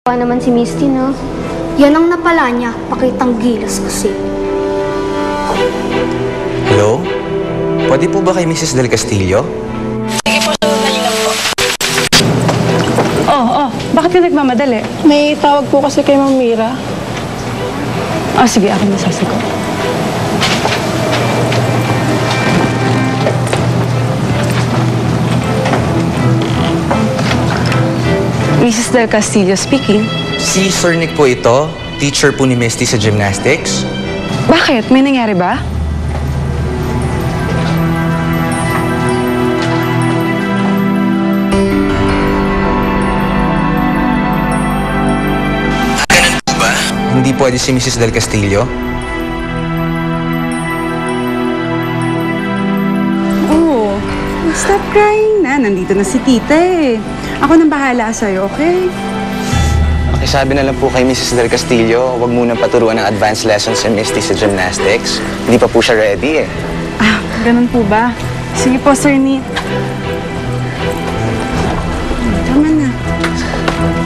Naman si Misty, no? Yan ang napala niya, pakitang gilas kasi. Hello? Pwede po ba kay Mrs. Del Castillo? Sige po, sunod lang po. Bakit ka nagmamadali? May tawag po kasi kay Ma'am Mira. Sige, ako masasagot. Mrs. Del Castillo speaking. Si Sir Nick po ito, teacher po ni Misty sa gymnastics. Bakit? May nangyari ba? Ganun po ba? Hindi pwede si Mrs. Del Castillo? Oo. Stop crying na. Nandito na si tita eh. Ako nang bahala sa'yo, okay? Pakisabi na lang po kay Mrs. Del Castillo, huwag munang paturuan ng advanced lessons si Misty sa gymnastics. Hindi pa po siya ready eh. Ganun po ba? Sige po, Sir Nick. Tama na.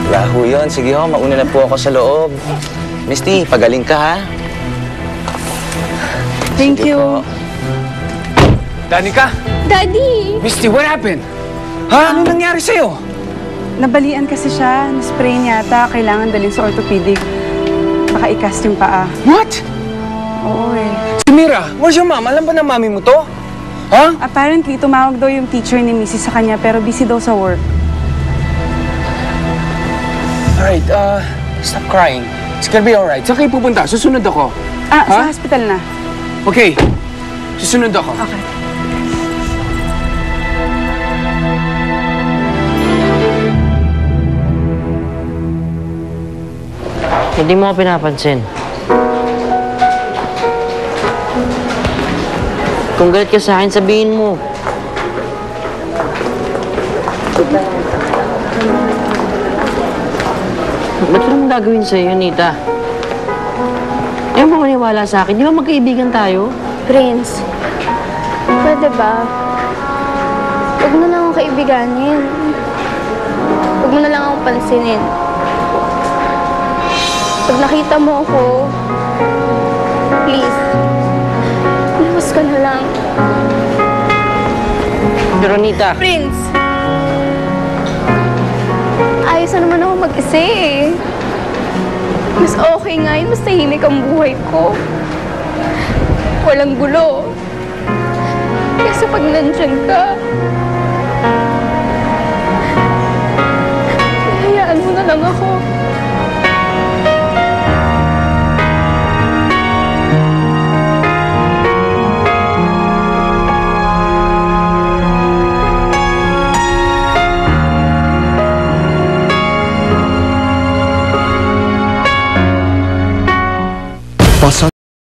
Wala ho yun. Sige ho, mauna na po ako sa loob. Misty, pagaling ka ha? Thank Sige you. po. Danica! Daddy! Misty, what happened? Ha? Ano nangyari sa'yo? Nabalian kasi siya. Na-spray niya yata. Kailangan dalhin sa orthopedic. Baka i-cast yung paa. What? Oo eh. Mira, where's your mom? Alam ba ng mami mo to? Ha? Apparently, tumawag daw yung teacher ni Mrs. sa kanya pero busy daw sa work. Alright, stop crying. It's gonna be alright. Saan kayo pupunta? Susunod ako. Sa hospital na. Okay, susunod ako. Okay. Hindi mo ako pinapansin. Kung galit ka sa akin, sabihin mo. Ba't ko naman gagawin sa'yo, Nita? Ayaw mo maniwala sa akin. Di ba magkaibigan tayo? Prince, pwede ba? Huwag mo na lang akong kaibiganin. Huwag mo na lang akong pansinin. Pag nakita mo ako, please, lumas ka na lang. Pero, Nita... Prince! Ayos na naman ako mag-isa eh. Mas okay nga yun, mas tahimik ang buhay ko. Walang gulo. Kasi pag nandyan ka, hayaan mo na lang ako.